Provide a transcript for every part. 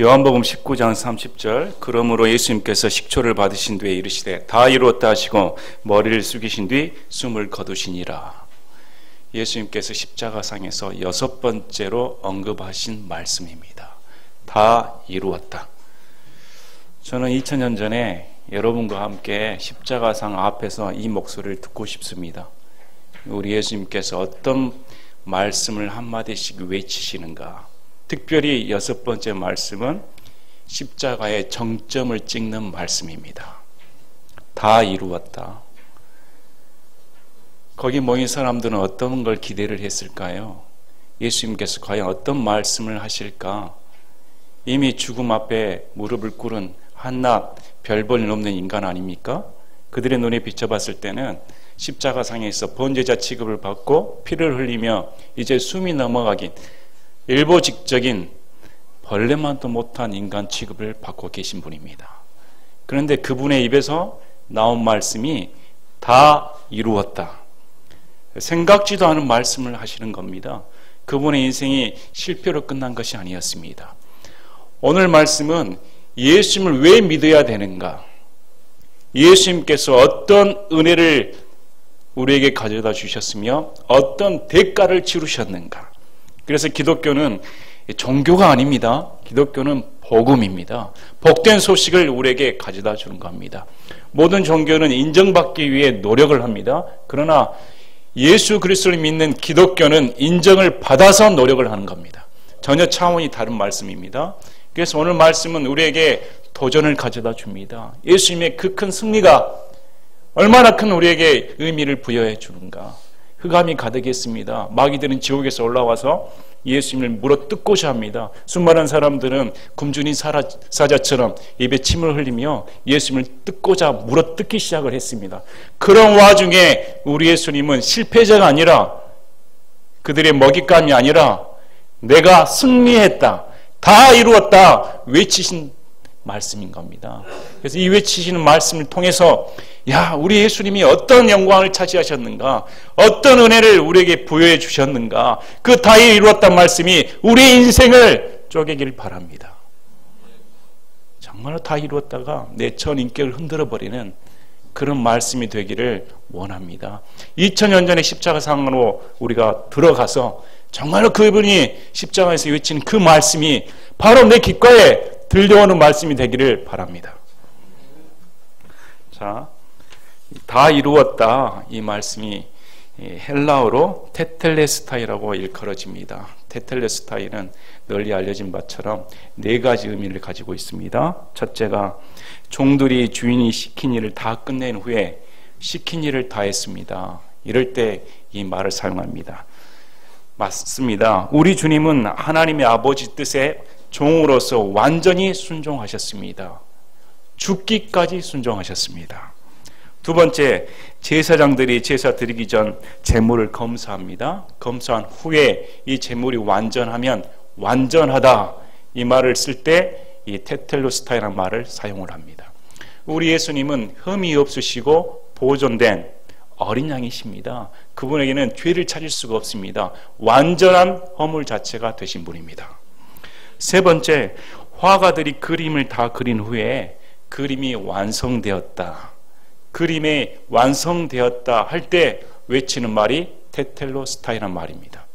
요한복음 19장 30절 그러므로 예수님께서 식초를 받으신 뒤에 이르시되 다 이루었다 하시고 머리를 숙이신 뒤 숨을 거두시니라. 예수님께서 십자가상에서 6번째로 언급하신 말씀입니다. 다 이루었다. 저는 2000년 전에 여러분과 함께 십자가상 앞에서 이 목소리를 듣고 싶습니다. 우리 예수님께서 어떤 말씀을 한마디씩 외치시는가. 특별히 6번째 말씀은 십자가의 정점을 찍는 말씀입니다. 다 이루었다. 거기 모인 사람들은 어떤 걸 기대를 했을까요? 예수님께서 과연 어떤 말씀을 하실까? 이미 죽음 앞에 무릎을 꿇은 한낱 별볼일 없는 인간 아닙니까? 그들의 눈에 비춰봤을 때는 십자가상에서 번제자 취급을 받고 피를 흘리며 이제 숨이 넘어가긴 일보직적인 벌레만도 못한 인간 취급을 받고 계신 분입니다. 그런데 그분의 입에서 나온 말씀이 다 이루었다. 생각지도 않은 말씀을 하시는 겁니다. 그분의 인생이 실패로 끝난 것이 아니었습니다. 오늘 말씀은 예수님을 왜 믿어야 되는가? 예수님께서 어떤 은혜를 우리에게 가져다 주셨으며 어떤 대가를 치르셨는가? 그래서 기독교는 종교가 아닙니다. 기독교는 복음입니다. 복된 소식을 우리에게 가져다 주는 겁니다. 모든 종교는 인정받기 위해 노력을 합니다. 그러나 예수 그리스도를 믿는 기독교는 인정을 받아서 노력을 하는 겁니다. 전혀 차원이 다른 말씀입니다. 그래서 오늘 말씀은 우리에게 도전을 가져다 줍니다. 예수님의 그 큰 승리가 얼마나 큰 우리에게 의미를 부여해 주는가. 흑암이 가득했습니다. 마귀들은 지옥에서 올라와서 예수님을 물어뜯고자 합니다. 수많은 사람들은 굶주린 사자처럼 입에 침을 흘리며 예수님을 뜯고자 물어뜯기 시작을 했습니다. 그런 와중에 우리 예수님은 실패자가 아니라 그들의 먹잇감이 아니라 내가 승리했다, 다 이루었다 외치신 말씀인 겁니다. 그래서 이 외치시는 말씀을 통해서 우리 예수님이 어떤 영광을 차지하셨는가, 어떤 은혜를 우리에게 부여해 주셨는가, 그 다 이루었단 말씀이 우리 인생을 쪼개기를 바랍니다. 정말로 다 이루었다가 내 전 인격을 흔들어 버리는 그런 말씀이 되기를 원합니다. 2000년 전에 십자가상으로 우리가 들어가서 정말로 그분이 십자가에서 외치는 그 말씀이 바로 내 귓가에 들려오는 말씀이 되기를 바랍니다. 자, 다 이루었다. 이 말씀이 헬라어로 테텔레스타이라고 일컬어집니다. 테텔레스타이는 널리 알려진 바처럼 4가지 의미를 가지고 있습니다. 첫째가 종들이 주인이 시킨 일을 다 끝낸 후에 시킨 일을 다 했습니다. 이럴 때 이 말을 사용합니다. 맞습니다. 우리 주님은 하나님의 아버지 뜻에 종으로서 완전히 순종하셨습니다. 죽기까지 순종하셨습니다. 두 번째, 제사장들이 제사 드리기 전 제물을 검사합니다. 검사한 후에 이 제물이 완전하면 완전하다, 이 말을 쓸 때 이 테텔로스타이라는 말을 사용을 합니다. 우리 예수님은 흠이 없으시고 보존된 어린 양이십니다. 그분에게는 죄를 찾을 수가 없습니다. 완전한 허물 자체가 되신 분입니다. 세 번째, 화가들이 그림을 다 그린 후에 그림이 완성되었다, 그림이 완성되었다 할 때 외치는 말이 테텔로스타이란 말입니다.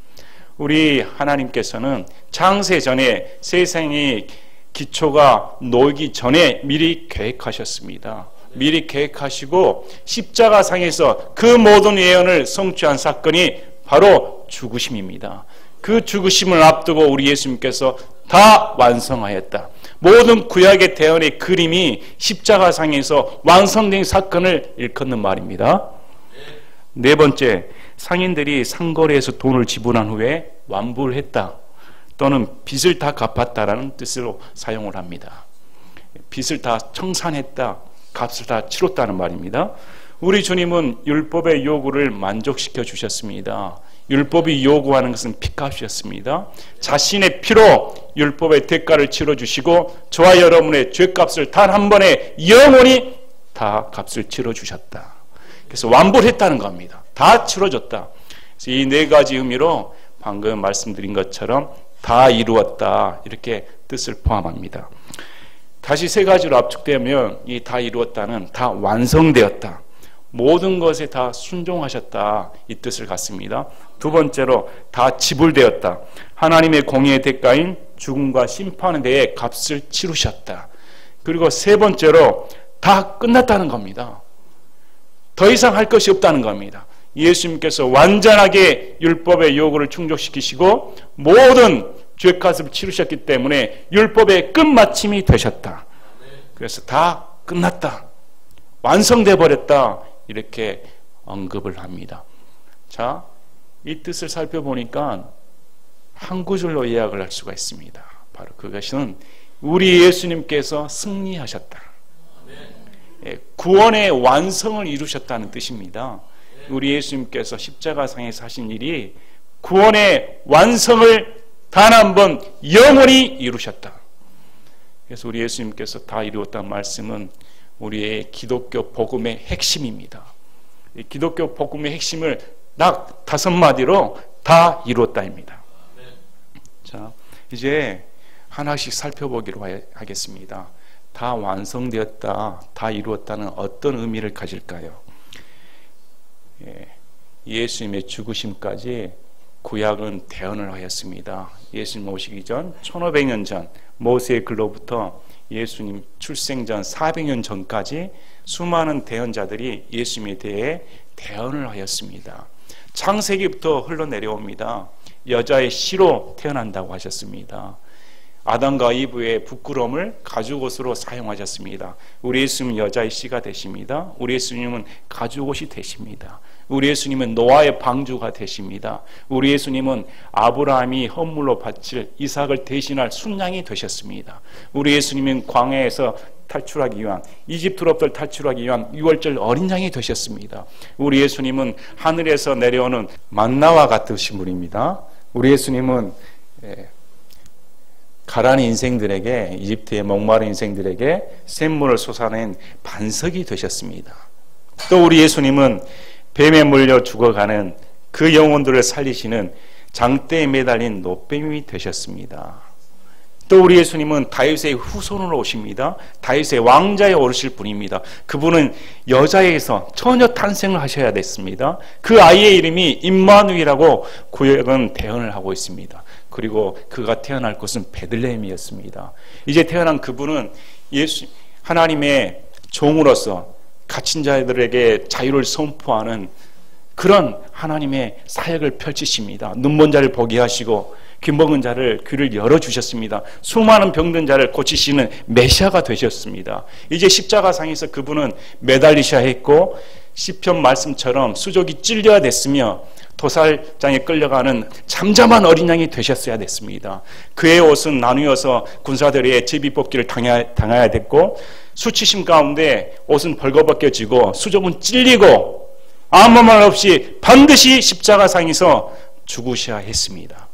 우리 하나님께서는 창세 전에 세상의 기초가 놓이기 전에 미리 계획하셨습니다. 미리 계획하시고 십자가상에서 그 모든 예언을 성취한 사건이 바로 죽으심입니다. 그 죽으심을 앞두고 우리 예수님께서 다 완성하였다. 모든 구약의 대언의 그림이 십자가상에서 완성된 사건을 일컫는 말입니다. 네 번째, 상인들이 상거래에서 돈을 지불한 후에 완부를 했다, 또는 빚을 다 갚았다라는 뜻으로 사용을 합니다. 빚을 다 청산했다, 값을 다 치렀다는 말입니다. 우리 주님은 율법의 요구를 만족시켜 주셨습니다. 율법이 요구하는 것은 피값이었습니다. 자신의 피로 율법의 대가를 치러주시고 저와 여러분의 죄값을 단 한 번에 영원히 다 값을 치러주셨다. 그래서 완불했다는 겁니다. 다 치러줬다. 이 4가지 의미로 방금 말씀드린 것처럼 다 이루었다, 이렇게 뜻을 포함합니다. 다시 세 가지로 압축되면 이 다 이루었다는 다 완성되었다, 모든 것에 다 순종하셨다, 이 뜻을 갖습니다. 두 번째로 다 지불되었다, 하나님의 공의의 대가인 죽음과 심판에 대해 값을 치르셨다. 그리고 세 번째로 다 끝났다는 겁니다. 더 이상 할 것이 없다는 겁니다. 예수님께서 완전하게 율법의 요구를 충족시키시고 모든 죄값을 치르셨기 때문에 율법의 끝마침이 되셨다. 그래서 다 끝났다, 완성돼 버렸다, 이렇게 언급을 합니다. 자, 이 뜻을 살펴보니까 한 구절로 요약을 할 수가 있습니다. 바로 그것은 우리 예수님께서 승리하셨다, 구원의 완성을 이루셨다는 뜻입니다. 우리 예수님께서 십자가상에서 하신 일이 구원의 완성을 단 한 번 영원히 이루셨다. 그래서 우리 예수님께서 다 이루었다는 말씀은 우리의 기독교 복음의 핵심입니다. 이 기독교 복음의 핵심을 딱 5마디로 다 이루었다입니다. 자, 이제 하나씩 살펴보기로 하겠습니다. 다 완성되었다, 다 이루었다는 어떤 의미를 가질까요? 예수님의 죽으심까지 구약은 대언을 하였습니다. 예수님 오시기 전 1500년 전 모세의 글로부터 예수님 출생 전 400년 전까지 수많은 대언자들이 예수님에 대해 대언을 하였습니다. 창세기부터 흘러내려옵니다. 여자의 씨로 태어난다고 하셨습니다. 아담과 이브의 부끄러움을 가죽옷으로 사용하셨습니다. 우리 예수님은 여자의 씨가 되십니다. 우리 예수님은 가죽옷이 되십니다. 우리 예수님은 노아의 방주가 되십니다. 우리 예수님은 아브라함이 헌물로 바칠 이삭을 대신할 순양이 되셨습니다. 우리 예수님은 광야에서 탈출하기 위한, 이집트로부터 탈출하기 위한 유월절 어린 양이 되셨습니다. 우리 예수님은 하늘에서 내려오는 만나와 같으신 분입니다. 우리 예수님은 가난한 인생들에게, 이집트의 목마른 인생들에게 샘물을 솟아낸 반석이 되셨습니다. 또 우리 예수님은 뱀에 물려 죽어가는 그 영혼들을 살리시는 장대에 매달린 노뱀이 되셨습니다. 또 우리 예수님은 다윗의 후손으로 오십니다. 다윗의 왕자에 오르실 분입니다. 그분은 여자에서 처녀 탄생을 하셔야 됐습니다. 그 아이의 이름이 임마누엘이라고 구약은 대언을 하고 있습니다. 그리고 그가 태어날 곳은 베들레헴이었습니다. 이제 태어난 그분은 하나님의 종으로서 갇힌 자들에게 자유를 선포하는 그런 하나님의 사역을 펼치십니다. 눈먼 자를 보게 하시고 귀 먹은 자를 귀를 열어주셨습니다. 수많은 병든 자를 고치시는 메시아가 되셨습니다. 이제 십자가상에서 그분은 매달리셔야 했고 시편 말씀처럼 수족이 찔려야 됐으며 도살장에 끌려가는 잠잠한 어린 양이 되셨어야 됐습니다. 그의 옷은 나누어서 군사들의 제비뽑기를 당해야 됐고 수치심 가운데 옷은 벌거벗겨지고 수족은 찔리고 아무 말 없이 반드시 십자가상에서 죽으셔야 했습니다.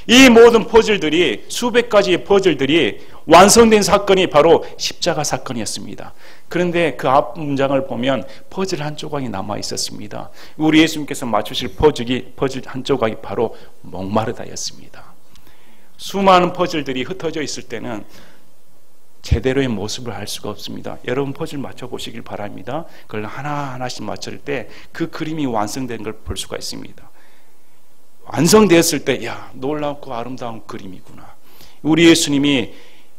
이 모든 퍼즐들이, 수백 가지의 퍼즐들이 완성된 사건이 바로 십자가 사건이었습니다. 그런데 그 앞 문장을 보면 퍼즐 한 조각이 남아 있었습니다. 우리 예수님께서 맞추실 퍼즐 한 조각이 바로 목마르다였습니다. 수많은 퍼즐들이 흩어져 있을 때는 제대로의 모습을 알 수가 없습니다. 여러분 퍼즐 맞춰보시길 바랍니다. 그걸 하나하나씩 맞출 때 그 그림이 완성된 걸 볼 수가 있습니다. 완성되었을 때, 야, 놀랍고 아름다운 그림이구나. 우리 예수님이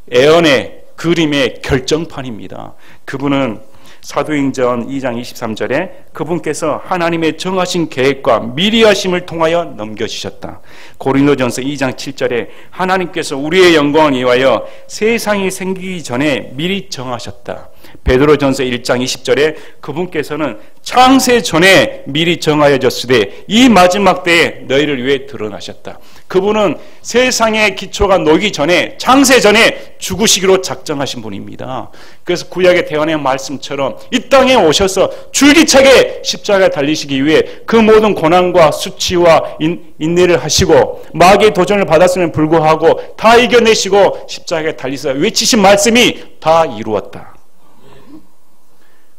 애언의 그림의 결정판입니다. 그분은 사도행전 2장 23절에 그분께서 하나님의 정하신 계획과 미리 하심을 통하여 넘겨주셨다. 고린도전서 2장 7절에 하나님께서 우리의 영광을 위하여 세상이 생기기 전에 미리 정하셨다. 베드로전서 1장 20절에 그분께서는 창세 전에 미리 정하여졌으되 이 마지막 때에 너희를 위해 드러나셨다. 그분은 세상의 기초가 놓이기 전에, 창세 전에 죽으시기로 작정하신 분입니다. 그래서 구약의 대언의 말씀처럼 이 땅에 오셔서 줄기차게 십자가에 달리시기 위해 그 모든 고난과 수치와 인내를 하시고 마귀의 도전을 받았음에 불구하고 다 이겨내시고 십자가에 달리셔서 외치신 말씀이 다 이루었다.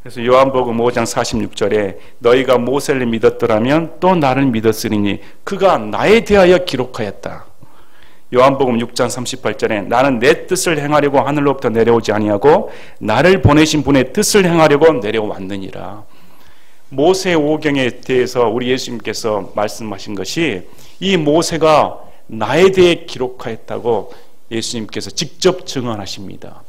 그래서 요한복음 5장 46절에 너희가 모세를 믿었더라면 또 나를 믿었으리니 그가 나에 대하여 기록하였다. 요한복음 6장 38절에 나는 내 뜻을 행하려고 하늘로부터 내려오지 아니하고 나를 보내신 분의 뜻을 행하려고 내려왔느니라. 모세 오경에 대해서 우리 예수님께서 말씀하신 것이 이 모세가 나에 대해 기록하였다고 예수님께서 직접 증언하십니다.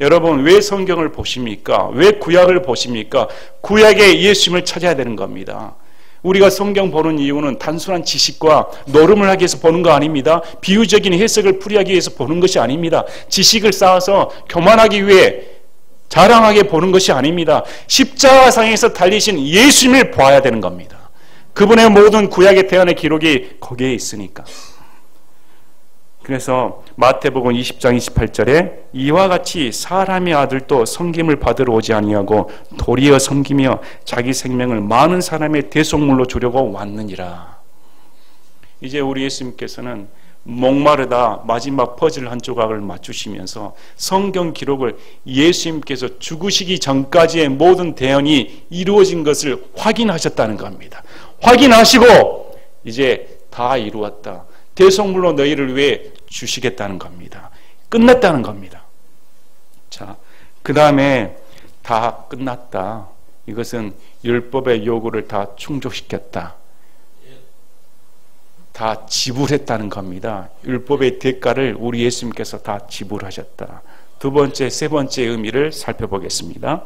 여러분, 왜 성경을 보십니까? 왜 구약을 보십니까? 구약의 예수님을 찾아야 되는 겁니다. 우리가 성경 보는 이유는 단순한 지식과 노름을 하기 위해서 보는 거 아닙니다. 비유적인 해석을 풀이하기 위해서 보는 것이 아닙니다. 지식을 쌓아서 교만하기 위해 자랑하게 보는 것이 아닙니다. 십자가상에서 달리신 예수님을 봐야 되는 겁니다. 그분의 모든 구약의 태안의 기록이 거기에 있으니까. 그래서 마태복음 20장 28절에 이와 같이 사람의 아들도 섬김을 받으러 오지 아니하고 도리어 섬기며 자기 생명을 많은 사람의 대속물로 주려고 왔느니라. 이제 우리 예수님께서는 목마르다 마지막 퍼즐 한 조각을 맞추시면서 성경 기록을 예수님께서 죽으시기 전까지의 모든 대언이 이루어진 것을 확인하셨다는 겁니다. 확인하시고 이제 다 이루었다. 대속물로 너희를 위해 주시겠다는 겁니다. 끝났다는 겁니다. 자, 그 다음에 다 끝났다. 이것은 율법의 요구를 다 충족시켰다. 다 지불했다는 겁니다. 율법의 대가를 우리 예수님께서 다 지불하셨다. 두 번째, 세 번째 의미를 살펴보겠습니다.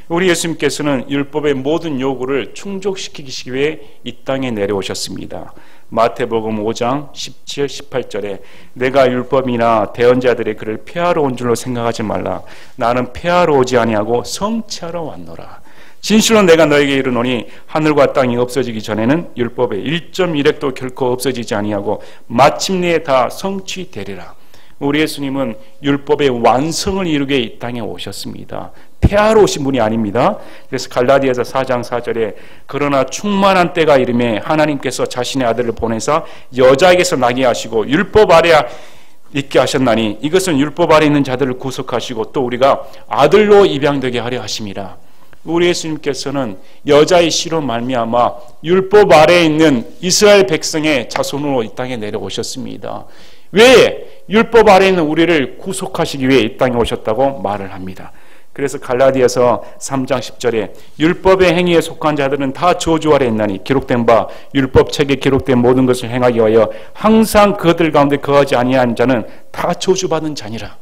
우리 예수님께서는 율법의 모든 요구를 충족시키기 위해 이 땅에 내려오셨습니다. 마태복음 5장 17, 18절에 내가 율법이나 대언자들의 글을 폐하러 온 줄로 생각하지 말라. 나는 폐하러 오지 아니하고 성취하러 왔노라. 진실로 내가 너에게 이르노니 하늘과 땅이 없어지기 전에는 율법의 1.1획도 결코 없어지지 아니하고 마침내 다 성취되리라. 우리 예수님은 율법의 완성을 이루게 이 땅에 오셨습니다. 폐하러 오신 분이 아닙니다. 그래서 갈라디아서 4장 4절에 그러나 충만한 때가 이르매 하나님께서 자신의 아들을 보내사 여자에게서 나게 하시고 율법 아래 있게 하셨나니 이것은 율법 아래 있는 자들을 구속하시고 또 우리가 아들로 입양되게 하려 하심이라. 우리 예수님께서는 여자의 씨로 말미암아 율법 아래에 있는 이스라엘 백성의 자손으로 이 땅에 내려오셨습니다. 왜? 율법 아래에 있는 우리를 구속하시기 위해 이 땅에 오셨다고 말을 합니다. 그래서 갈라디아서 3장 10절에 율법의 행위에 속한 자들은 다 저주 아래 있나니 기록된 바 율법책에 기록된 모든 것을 행하기 위하여 항상 그들 가운데 거하지 아니한 자는 다 저주받은 자니라.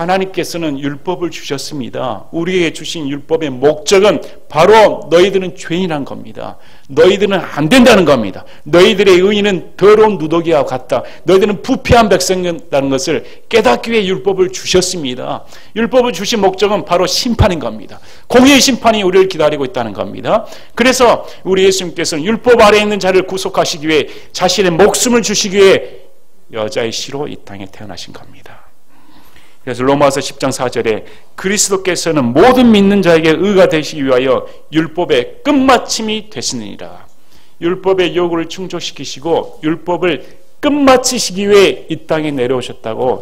하나님께서는 율법을 주셨습니다. 우리에게 주신 율법의 목적은 바로 너희들은 죄인이란 겁니다. 너희들은 안 된다는 겁니다. 너희들의 의의는 더러운 누더기와 같다. 너희들은 부패한 백성이라는 것을 깨닫기 위해 율법을 주셨습니다. 율법을 주신 목적은 바로 심판인 겁니다. 공의의 심판이 우리를 기다리고 있다는 겁니다. 그래서 우리 예수님께서는 율법 아래에 있는 자를 구속하시기 위해 자신의 목숨을 주시기 위해 여자의 씨로 이 땅에 태어나신 겁니다. 그래서 로마서 10장 4절에 그리스도께서는 모든 믿는 자에게 의가 되시기 위하여 율법의 끝마침이 되시느니라. 율법의 요구를 충족시키시고 율법을 끝마치시기 위해 이 땅에 내려오셨다고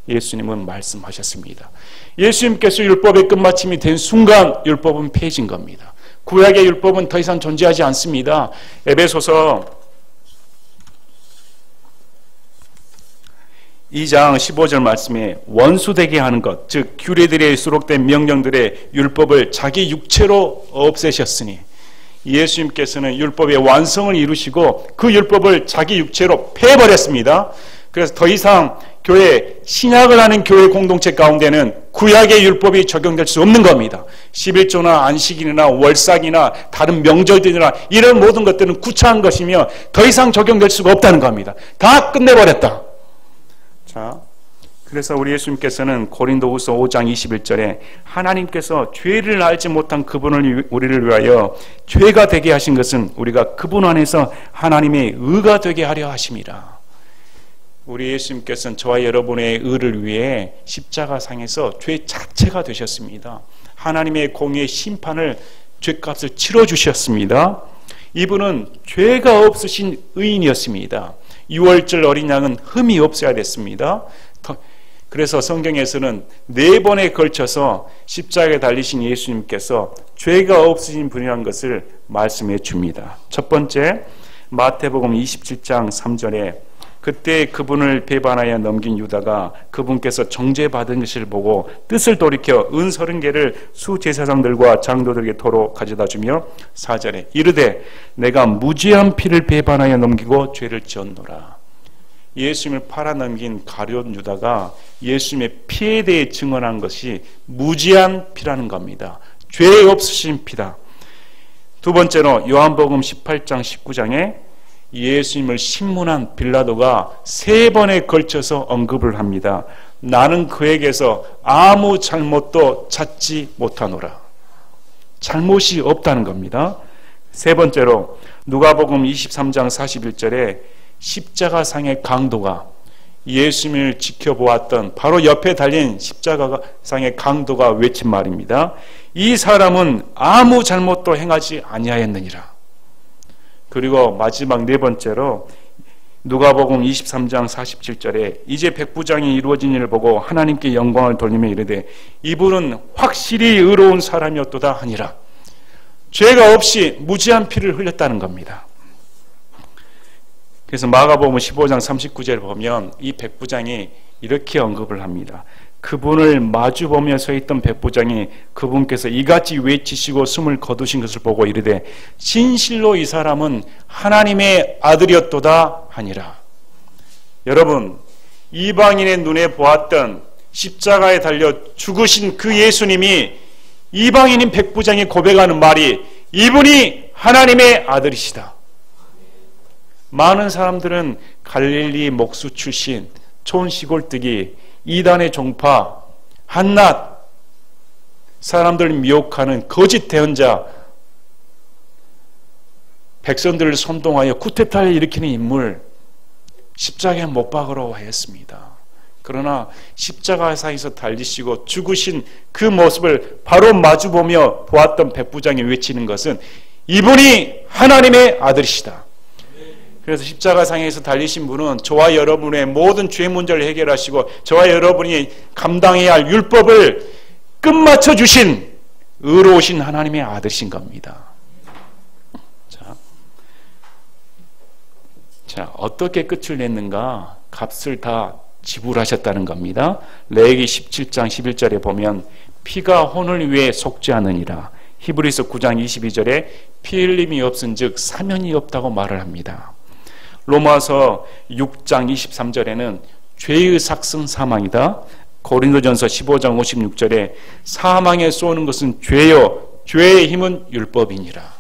예수님은 말씀하셨습니다. 예수님께서 율법의 끝마침이 된 순간 율법은 폐해진 겁니다. 구약의 율법은 더 이상 존재하지 않습니다. 에베소서 2장 15절 말씀에 원수되게 하는 것, 즉 규례들에 수록된 명령들의 율법을 자기 육체로 없애셨으니 예수님께서는 율법의 완성을 이루시고 그 율법을 자기 육체로 폐해버렸습니다. 그래서 더 이상 교회, 신약을 하는 교회 공동체 가운데는 구약의 율법이 적용될 수 없는 겁니다. 11조나 안식일이나 월삭이나 다른 명절들이나 이런 모든 것들은 구차한 것이며 더 이상 적용될 수가 없다는 겁니다. 다 끝내버렸다. 자, 그래서 우리 예수님께서는 고린도후서 5장 21절에 하나님께서 죄를 알지 못한 그분을 우리를 위하여 죄가 되게 하신 것은 우리가 그분 안에서 하나님의 의가 되게 하려 하심이라. 우리 예수님께서는 저와 여러분의 의를 위해 십자가상에서 죄 자체가 되셨습니다. 하나님의 공의의 심판을 죄값을 치러주셨습니다. 이분은 죄가 없으신 의인이었습니다. 6월절 어린 양은 흠이 없어야 됐습니다. 그래서 성경에서는 4번에 걸쳐서 십자가에 달리신 예수님께서 죄가 없으신 분이라는 것을 말씀해 줍니다. 첫 번째, 마태복음 27장 3절에 그때 그분을 배반하여 넘긴 유다가 그분께서 정죄받은 것을 보고 뜻을 돌이켜 은 30개를 수제사장들과 장로들에게 도로 가져다 주며 4절에 이르되 내가 무죄한 피를 배반하여 넘기고 죄를 지었노라. 예수님을 팔아넘긴 가룟 유다가 예수님의 피에 대해 증언한 것이 무죄한 피라는 겁니다. 죄 없으신 피다. 두 번째로 요한복음 18장 19장에 예수님을 신문한 빌라도가 3번에 걸쳐서 언급을 합니다. 나는 그에게서 아무 잘못도 찾지 못하노라. 잘못이 없다는 겁니다. 세 번째로 누가복음 23장 41절에 십자가상의 강도가 예수님을 지켜보았던 바로 옆에 달린 십자가상의 강도가 외친 말입니다. 이 사람은 아무 잘못도 행하지 아니하였느니라. 그리고 마지막 네 번째로 누가복음 23장 47절에 이제 백부장이 이루어진 일을 보고 하나님께 영광을 돌리며 이르되 이분은 확실히 의로운 사람이었도다 하니라. 죄가 없이 무죄한 피를 흘렸다는 겁니다. 그래서 마가복음 15장 39절을 보면 이 백부장이 이렇게 언급을 합니다. 그분을 마주보며 서 있던 백부장이 그분께서 이같이 외치시고 숨을 거두신 것을 보고 이르되 진실로 이 사람은 하나님의 아들이었도다 하니라. 여러분, 이방인의 눈에 보았던 십자가에 달려 죽으신 그 예수님이 이방인인 백부장이 고백하는 말이 이분이 하나님의 아들이시다. 많은 사람들은 갈릴리 목수 출신, 촌시골뜨기, 이단의 종파, 한낱 사람들을 미혹하는 거짓 대언자, 백성들을 선동하여 쿠데타를 일으키는 인물, 십자가에 못 박으러 하였습니다. 그러나 십자가에서 달리시고 죽으신 그 모습을 바로 마주보며 보았던 백부장이 외치는 것은 이분이 하나님의 아들이시다. 그래서 십자가상에서 달리신 분은 저와 여러분의 모든 죄 문제를 해결하시고 저와 여러분이 감당해야 할 율법을 끝마쳐 주신 의로우신 하나님의 아들이신 겁니다. 자, 어떻게 끝을 냈는가? 값을 다 지불하셨다는 겁니다. 레위기 17장 11절에 보면 피가 혼을 위해 속지 않으니라. 히브리서 9장 22절에 피 흘림이 없은즉 사면이 없다고 말을 합니다. 로마서 6장 23절에는 죄의 삭슨 사망이다. 고린도전서 15장 56절에 사망에 쏘는 것은 죄요 죄의 힘은 율법이니라.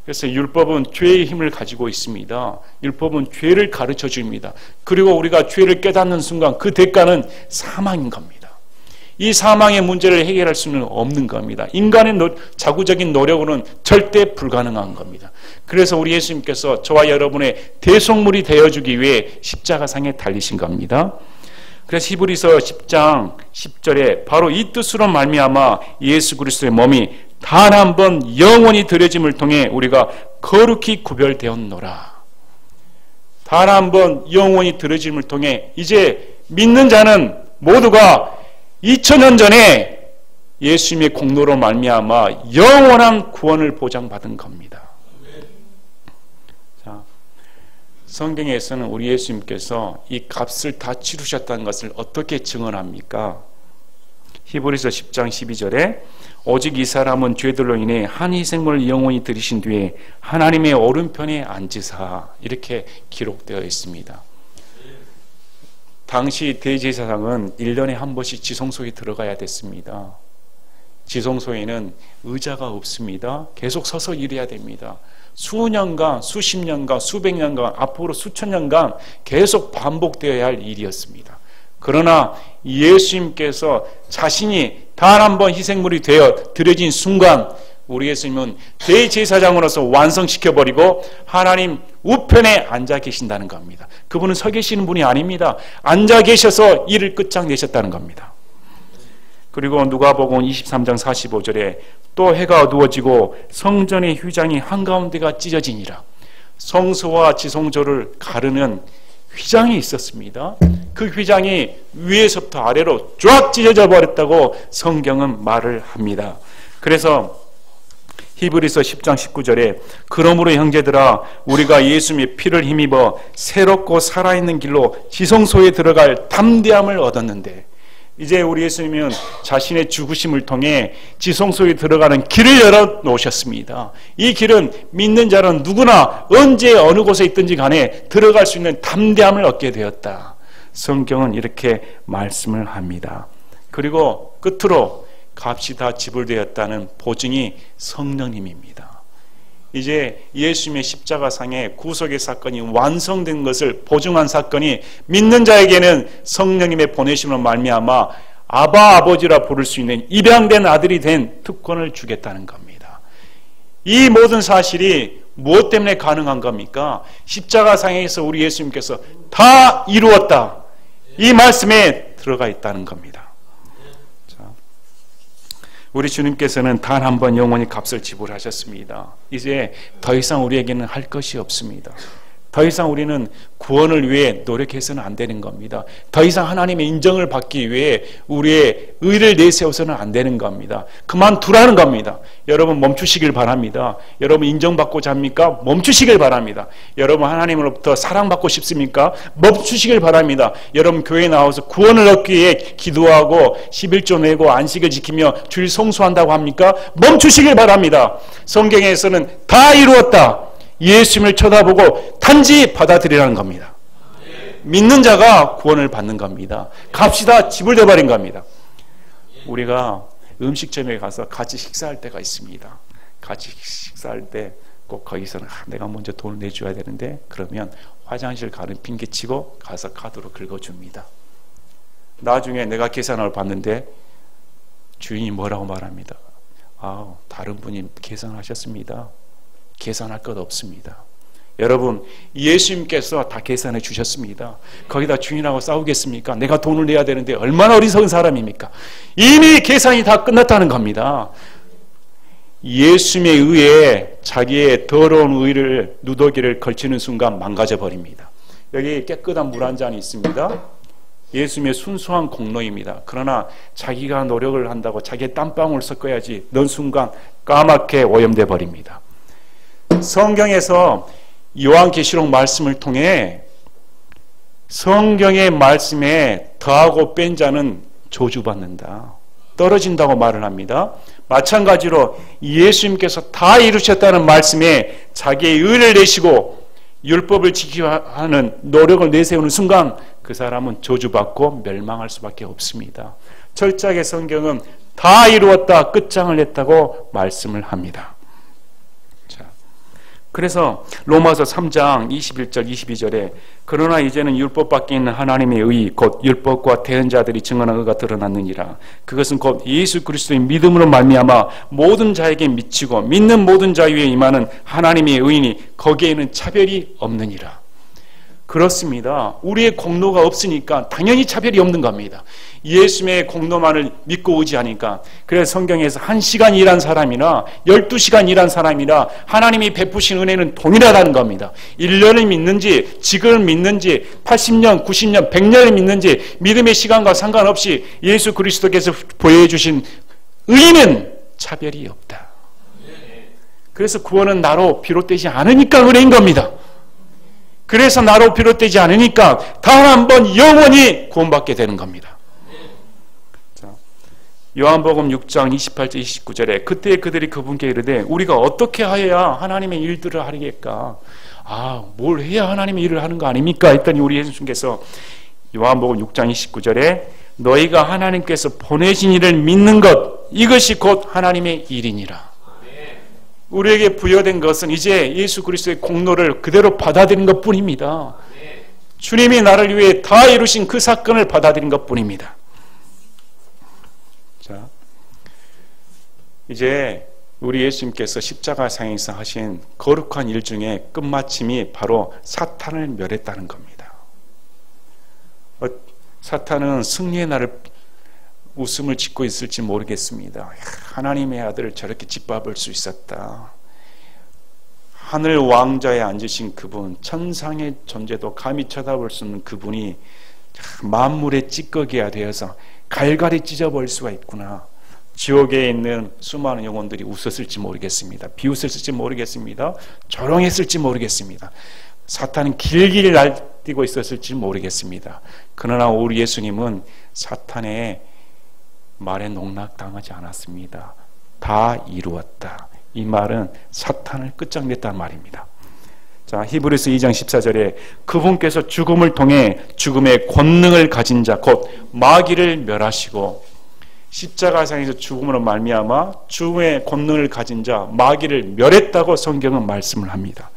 그래서 율법은 죄의 힘을 가지고 있습니다. 율법은 죄를 가르쳐 줍니다. 그리고 우리가 죄를 깨닫는 순간 그 대가는 사망인 겁니다. 이 사망의 문제를 해결할 수는 없는 겁니다. 인간의 자구적인 노력으로는 절대 불가능한 겁니다. 그래서 우리 예수님께서 저와 여러분의 대속물이 되어주기 위해 십자가상에 달리신 겁니다. 그래서 히브리서 10장 10절에 바로 이 뜻으로 말미암아 예수 그리스도의 몸이 단 한 번 영원히 드려짐을 통해 우리가 거룩히 구별되었노라. 단 한 번 영원히 드려짐을 통해 이제 믿는 자는 모두가 2000년 전에 예수님의 공로로 말미암아 영원한 구원을 보장받은 겁니다. 자, 성경에서는 우리 예수님께서 이 값을 다 치르셨다는 것을 어떻게 증언합니까? 히브리서 10장 12절에 오직 이 사람은 죄들로 인해 한 희생물을 영원히 드리신 뒤에 하나님의 오른편에 앉으사 이렇게 기록되어 있습니다. 당시 대제사장은 1년에 한 번씩 지성소에 들어가야 됐습니다. 지성소에는 의자가 없습니다. 계속 서서 일해야 됩니다. 수년간, 수십 년간, 수백 년간, 앞으로 수천 년간 계속 반복되어야 할 일이었습니다. 그러나 예수님께서 자신이 단 한 번 희생물이 되어 드려진 순간 우리 예수님은 대제사장으로서 완성시켜버리고 하나님 우편에 앉아 계신다는 겁니다. 그분은 서 계시는 분이 아닙니다. 앉아 계셔서 일을 끝장내셨다는 겁니다. 그리고 누가복음 23장 45절에 또 해가 어두워지고 성전의 휘장이 한가운데가 찢어지니라. 성소와 지성소를 가르는 휘장이 있었습니다. 그 휘장이 위에서부터 아래로 쫙 찢어져 버렸다고 성경은 말을 합니다. 그래서 히브리서 10장 19절에 그러므로 형제들아 우리가 예수님의 피를 힘입어 새롭고 살아있는 길로 지성소에 들어갈 담대함을 얻었는데, 이제 우리 예수님은 자신의 죽으심을 통해 지성소에 들어가는 길을 열어놓으셨습니다. 이 길은 믿는 자는 누구나 언제 어느 곳에 있든지 간에 들어갈 수 있는 담대함을 얻게 되었다. 성경은 이렇게 말씀을 합니다. 그리고 끝으로 값이 다 지불되었다는 보증이 성령님입니다. 이제 예수님의 십자가상의 구속의 사건이 완성된 것을 보증한 사건이 믿는 자에게는 성령님의 보내심으로 말미암아 아바 아버지라 부를 수 있는 입양된 아들이 된 특권을 주겠다는 겁니다. 이 모든 사실이 무엇 때문에 가능한 겁니까? 십자가상에서 우리 예수님께서 다 이루었다, 이 말씀에 들어가 있다는 겁니다. 우리 주님께서는 단 한 번 영원히 값을 지불하셨습니다. 이제 더 이상 우리에게는 할 것이 없습니다. 더 이상 우리는 구원을 위해 노력해서는 안 되는 겁니다. 더 이상 하나님의 인정을 받기 위해 우리의 의를 내세워서는 안 되는 겁니다. 그만두라는 겁니다. 여러분 멈추시길 바랍니다. 여러분 인정받고자 합니까? 멈추시길 바랍니다. 여러분 하나님으로부터 사랑받고 싶습니까? 멈추시길 바랍니다. 여러분 교회에 나와서 구원을 얻기 위해 기도하고 11조 내고 안식을 지키며 주일 성수한다고 합니까? 멈추시길 바랍니다. 성경에서는 다 이루었다, 예수님을 쳐다보고 단지 받아들이라는 겁니다. 믿는 자가 구원을 받는 겁니다. 값이 다 지불돼 버린 겁니다. 우리가 음식점에 가서 같이 식사할 때가 있습니다. 같이 식사할 때 꼭 거기서는 내가 먼저 돈을 내줘야 되는데, 그러면 화장실 가는 핑계치고 가서 카드로 긁어줍니다. 나중에 내가 계산을 받는데 주인이 뭐라고 말합니다. 다른 분이 계산하셨습니다. 계산할 것 없습니다. 여러분 예수님께서 다 계산해 주셨습니다. 거기다 주인하고 싸우겠습니까? 내가 돈을 내야 되는데 얼마나 어리석은 사람입니까? 이미 계산이 다 끝났다는 겁니다. 예수님의 의에 자기의 더러운 의를 누더기를 걸치는 순간 망가져 버립니다. 여기 깨끗한 물 한 잔이 있습니다. 예수님의 순수한 공로입니다. 그러나 자기가 노력을 한다고 자기의 땀방울 섞어야지 넣은 순간 까맣게 오염돼 버립니다. 성경에서 요한계시록 말씀을 통해 성경의 말씀에 더하고 뺀 자는 저주받는다, 떨어진다고 말을 합니다. 마찬가지로 예수님께서 다 이루셨다는 말씀에 자기의 의를 내시고 율법을 지키려 하는 노력을 내세우는 순간 그 사람은 저주받고 멸망할 수밖에 없습니다. 철저하게 성경은 다 이루었다, 끝장을 냈다고 말씀을 합니다. 그래서 로마서 3장 21절 22절에 그러나 이제는 율법 밖에 있는 하나님의 의 곧 율법과 대언자들이 증언한 의가 드러났느니라. 그것은 곧 예수 그리스도의 믿음으로 말미암아 모든 자에게 미치고 믿는 모든 자 위에 임하는 하나님의 의인이 거기에는 차별이 없느니라. 그렇습니다. 우리의 공로가 없으니까 당연히 차별이 없는 겁니다. 예수님의 공로만을 믿고 의지하니까. 그래서 성경에서 1시간 일한 사람이나 12시간 일한 사람이나 하나님이 베푸신 은혜는 동일하다는 겁니다. 1년을 믿는지 지금을 믿는지 80년, 90년, 100년을 믿는지 믿음의 시간과 상관없이 예수 그리스도께서 보여주신 의는 차별이 없다. 그래서 구원은 나로 비롯되지 않으니까 은혜인 겁니다. 그래서 나로 비롯되지 않으니까 단 한 번 영원히 구원받게 되는 겁니다. 자, 요한복음 6장 28절 29절에 그때 그들이 그분께 이르되 우리가 어떻게 하여야 하나님의 일들을 하리겠까? 뭘 해야 하나님의 일을 하는 거 아닙니까? 했더니 우리 예수님께서 요한복음 6장 29절에 너희가 하나님께서 보내신 이를 믿는 것 이것이 곧 하나님의 일이니라. 우리에게 부여된 것은 이제 예수 그리스도의 공로를 그대로 받아들인 것뿐입니다. 주님이 나를 위해 다 이루신 그 사건을 받아들인 것뿐입니다. 자, 이제 우리 예수님께서 십자가상에서 하신 거룩한 일 중에 끝마침이 바로 사탄을 멸했다는 겁니다. 사탄은 승리의 날을 웃음을 짓고 있을지 모르겠습니다. 하나님의 아들을 저렇게 짓밟을 수 있었다. 하늘 왕좌에 앉으신 그분, 천상의 존재도 감히 쳐다볼 수 없는 그분이 만물의 찌꺼기가 되어서 갈갈이 찢어버릴 수가 있구나. 지옥에 있는 수많은 영혼들이 웃었을지 모르겠습니다. 비웃었을지 모르겠습니다. 조롱했을지 모르겠습니다. 사탄은 길길 날뛰고 있었을지 모르겠습니다. 그러나 우리 예수님은 사탄의 말에 농락당하지 않았습니다. 다 이루었다. 이 말은 사탄을 끝장냈다는 말입니다. 자, 히브리서 2장 14절에 그분께서 죽음을 통해 죽음의 권능을 가진 자 곧 마귀를 멸하시고, 십자가상에서 죽음으로 말미암아 죽음의 권능을 가진 자 마귀를 멸했다고 성경은 말씀을 합니다.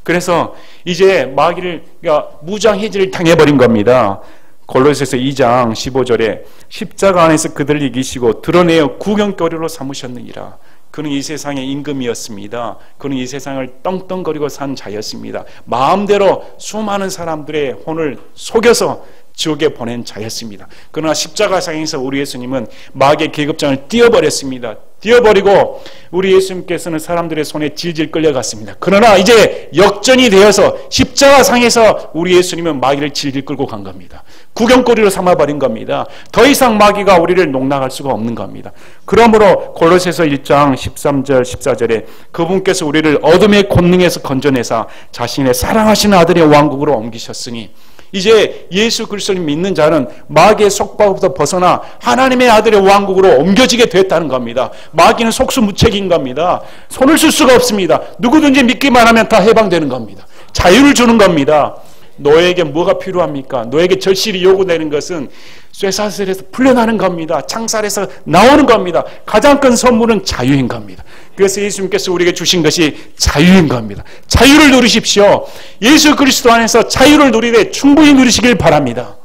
그래서 이제 마귀가 무장해제를 당해버린 겁니다. 골로새서 2장 15절에 십자가 안에서 그들을 이기시고 드러내어 구경거리로 삼으셨느니라. 그는 이 세상의 임금이었습니다. 그는 이 세상을 떵떵거리고 산 자였습니다. 마음대로 수많은 사람들의 혼을 속여서 지옥에 보낸 자였습니다. 그러나 십자가상에서 우리 예수님은 마귀의 계급장을 띄어버렸습니다. 띄어버리고 우리 예수님께서는 사람들의 손에 질질 끌려갔습니다. 그러나 이제 역전이 되어서 십자가상에서 우리 예수님은 마귀를 질질 끌고 간 겁니다. 구경거리로 삼아버린 겁니다. 더 이상 마귀가 우리를 농락할 수가 없는 겁니다. 그러므로 골로새서 1장 13절 14절에 그분께서 우리를 어둠의 권능에서 건져내사 자신의 사랑하시는 아들의 왕국으로 옮기셨으니, 이제 예수 그리스도를 믿는 자는 마귀의 속박부터 벗어나 하나님의 아들의 왕국으로 옮겨지게 됐다는 겁니다. 마귀는 속수무책인 겁니다. 손을 쓸 수가 없습니다. 누구든지 믿기만 하면 다 해방되는 겁니다. 자유를 주는 겁니다. 너에게 뭐가 필요합니까? 너에게 절실히 요구되는 것은 쇠사슬에서 풀려나는 겁니다. 창살에서 나오는 겁니다. 가장 큰 선물은 자유인 겁니다. 그래서 예수님께서 우리에게 주신 것이 자유인 겁니다. 자유를 누리십시오. 예수 그리스도 안에서 자유를 누리되 충분히 누리시길 바랍니다.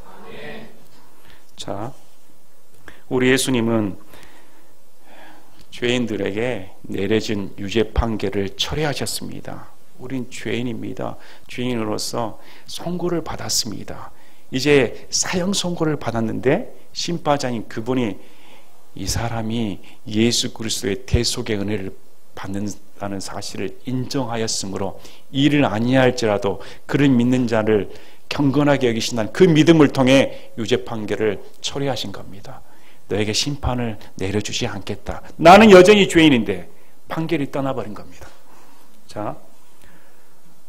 자, 우리 예수님은 죄인들에게 내려진 유죄 판결을 철회하셨습니다. 우린 죄인입니다. 죄인으로서 선고를 받았습니다. 이제 사형 선고를 받았는데 심판자인 그분이 이 사람이 예수 그리스도의 대속의 은혜를 받는다는 사실을 인정하였으므로 이를 아니할지라도 그를 믿는 자를 경건하게 여기신다는 그 믿음을 통해 유죄 판결을 철회하신 겁니다. 너에게 심판을 내려주지 않겠다. 나는 여전히 죄인인데 판결이 떠나버린 겁니다. 자,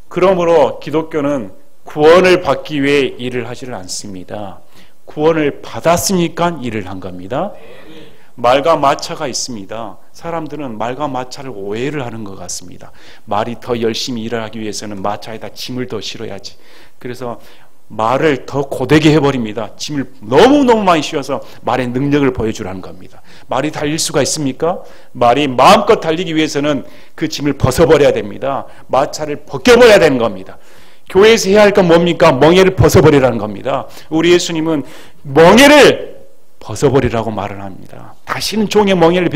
그러므로 기독교는 구원을 받기 위해 일을 하지를 않습니다. 구원을 받았으니까 일을 한 겁니다. 말과 마차가 있습니다. 사람들은 말과 마차를 오해를 하는 것 같습니다. 말이 더 열심히 일을 하기 위해서는 마차에다 짐을 더 실어야지. 그래서 말을 더 고되게 해버립니다. 짐을 너무너무 많이 씌워서 말의 능력을 보여주라는 겁니다. 말이 달릴 수가 있습니까? 말이 마음껏 달리기 위해서는 그 짐을 벗어버려야 됩니다. 마차를 벗겨버려야 되는 겁니다. 교회에서 해야 할 건 뭡니까? 멍에를 벗어버리라는 겁니다. 우리 예수님은 멍에를 벗어버리라고 말을 합니다. 다시는 종의 멍에를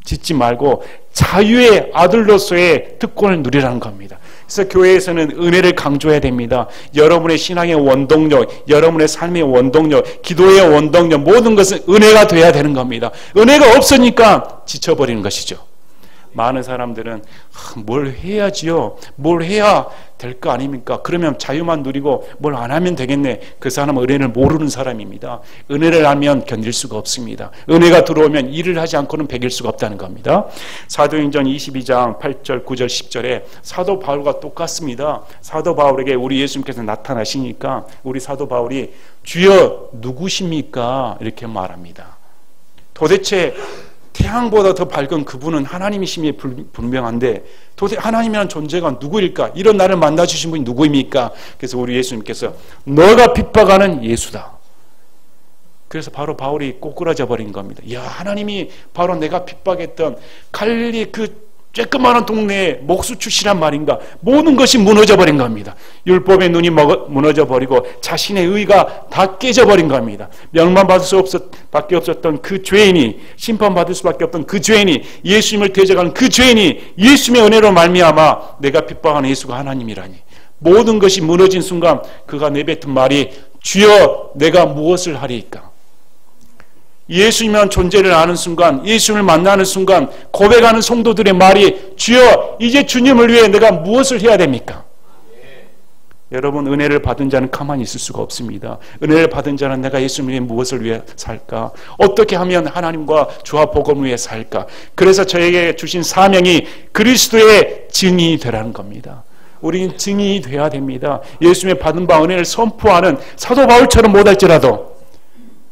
짓지 말고 자유의 아들로서의 특권을 누리라는 겁니다. 그래서 교회에서는 은혜를 강조해야 됩니다. 여러분의 신앙의 원동력, 여러분의 삶의 원동력, 기도의 원동력, 모든 것은 은혜가 돼야 되는 겁니다. 은혜가 없으니까 지쳐버리는 것이죠. 많은 사람들은 뭘 해야지요? 뭘 해야 될 거 아닙니까? 그러면 자유만 누리고 뭘 안 하면 되겠네. 그 사람은 은혜를 모르는 사람입니다. 은혜를 알면 견딜 수가 없습니다. 은혜가 들어오면 일을 하지 않고는 배길 수가 없다는 겁니다. 사도행전 22장 8절 9절 10절에 사도 바울과 똑같습니다. 사도 바울에게 우리 예수님께서 나타나시니까 우리 사도 바울이 주여 누구십니까? 이렇게 말합니다. 도대체 태양보다 더 밝은 그분은 하나님이심이 분명한데 도대체 하나님이라는 존재가 누구일까? 이런 나를 만나주신 분이 누구입니까? 그래서 우리 예수님께서 너가 핍박하는 예수다. 그래서 바로 바울이 꼬꾸라져 버린 겁니다. 야, 하나님이 바로 내가 핍박했던 갈릴리 그 쬐끄만한 동네의 목수 출신란 말인가? 모든 것이 무너져 버린 겁니다. 율법의 눈이 무너져 버리고 자신의 의가 다 깨져 버린 겁니다. 멸망받을 수밖에 없었던 그 죄인이, 심판받을 수밖에 없던 그 죄인이, 예수님을 대적하는 그 죄인이 예수님의 은혜로 말미암아 내가 핍박하는 예수가 하나님이라니, 모든 것이 무너진 순간 그가 내뱉은 말이 주여 내가 무엇을 하리이까? 예수님이라는 존재를 아는 순간, 예수님을 만나는 순간 고백하는 성도들의 말이 주여 이제 주님을 위해 내가 무엇을 해야 됩니까? 여러분, 은혜를 받은 자는 가만히 있을 수가 없습니다. 은혜를 받은 자는 내가 예수님의 무엇을 위해 살까? 어떻게 하면 하나님과 주와 복음을 위해 살까? 그래서 저에게 주신 사명이 그리스도의 증인이 되라는 겁니다. 우리는 증인이 되어야 됩니다. 예수님의 받은 바 은혜를 선포하는 사도 바울처럼 못할지라도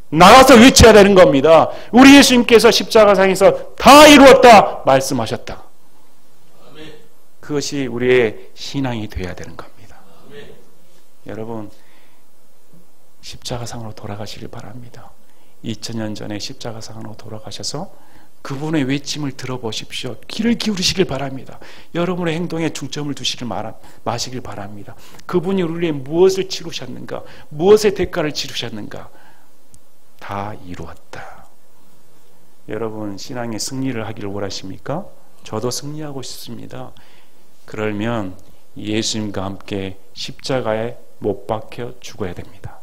나가서 외쳐야 되는 겁니다. 우리 예수님께서 십자가상에서 다 이루었다 말씀하셨다. 그것이 우리의 신앙이 되어야 되는 겁니다. 여러분, 십자가상으로 돌아가시길 바랍니다. 2000년 전에 십자가상으로 돌아가셔서 그분의 외침을 들어보십시오. 귀를 기울이시길 바랍니다. 여러분의 행동에 중점을 두시길 마시길 바랍니다. 그분이 우리의 무엇을 치르셨는가, 무엇의 대가를 치르셨는가, 다 이루었다. 여러분, 신앙의 승리를 하기를 원하십니까? 저도 승리하고 싶습니다. 그러면 예수님과 함께 십자가에 못 박혀 죽어야 됩니다.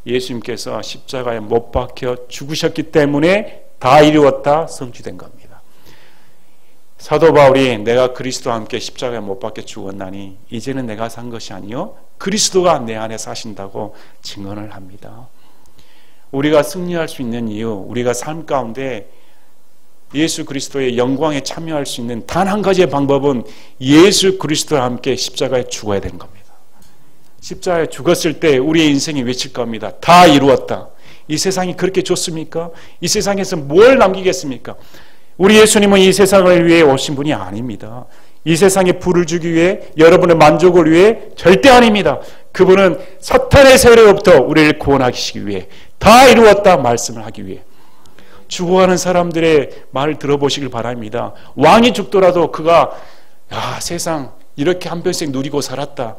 예수님께서 십자가에 못 박혀 죽으셨기 때문에 다 이루었다 성취된 겁니다. 사도 바울이 내가 그리스도와 함께 십자가에 못 박혀 죽었나니 이제는 내가 산 것이 아니요 그리스도가 내 안에 사신다고 증언을 합니다. 우리가 승리할 수 있는 이유, 우리가 삶 가운데 예수 그리스도의 영광에 참여할 수 있는 단 한 가지의 방법은 예수 그리스도와 함께 십자가에 죽어야 되는 겁니다. 십자가에 죽었을 때 우리의 인생이 외칠 겁니다. 다 이루었다. 이 세상이 그렇게 좋습니까? 이 세상에서 뭘 남기겠습니까? 우리 예수님은 이 세상을 위해 오신 분이 아닙니다. 이 세상에 부를 주기 위해, 여러분의 만족을 위해 절대 아닙니다. 그분은 사탄의 세력으로부터 우리를 구원하시기 위해 다 이루었다 말씀을 하기 위해. 죽어가는 사람들의 말을 들어보시길 바랍니다. 왕이 죽더라도 그가 세상 이렇게 한평생 누리고 살았다.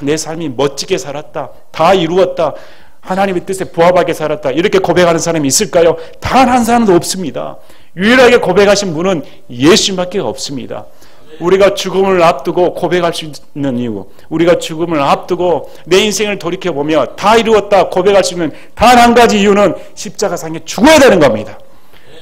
내 삶이 멋지게 살았다. 다 이루었다. 하나님의 뜻에 부합하게 살았다. 이렇게 고백하는 사람이 있을까요? 단 한 사람도 없습니다. 유일하게 고백하신 분은 예수님밖에 없습니다. 우리가 죽음을 앞두고 고백할 수 있는 이유, 우리가 죽음을 앞두고 내 인생을 돌이켜보며 다 이루었다 고백할 수 있는 단 한 가지 이유는 십자가상에 죽어야 되는 겁니다.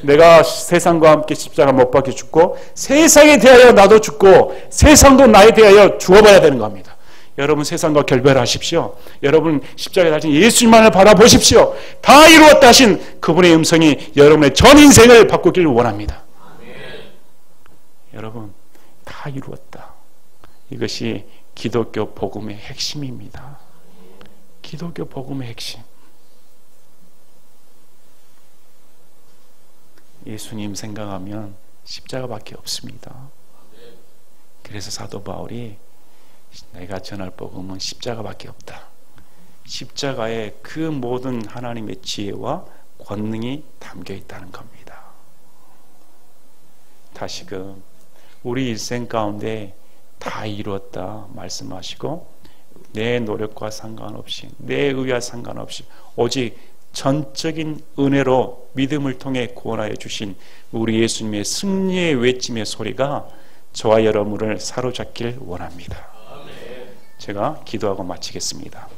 내가 세상과 함께 십자가 못 박혀 죽고 세상에 대하여 나도 죽고 세상도 나에 대하여 죽어봐야 되는 겁니다. 여러분, 세상과 결별하십시오. 여러분, 십자가에 달린 예수님만을 바라보십시오. 다 이루었다 하신 그분의 음성이 여러분의 전 인생을 바꾸기를 원합니다. 여러분, 다 이루었다. 이것이 기독교 복음의 핵심입니다. 기독교 복음의 핵심. 예수님 생각하면 십자가밖에 없습니다. 그래서 사도 바울이 내가 전할 복음은 십자가밖에 없다. 십자가에 그 모든 하나님의 지혜와 권능이 담겨 있다는 겁니다. 다시금 우리 일생 가운데 다 이루었다 말씀하시고 내 노력과 상관없이 내 의와 상관없이 오직 전적인 은혜로 믿음을 통해 구원하여 주신 우리 예수님의 승리의 외침의 소리가 저와 여러분을 사로잡길 원합니다. 제가 기도하고 마치겠습니다.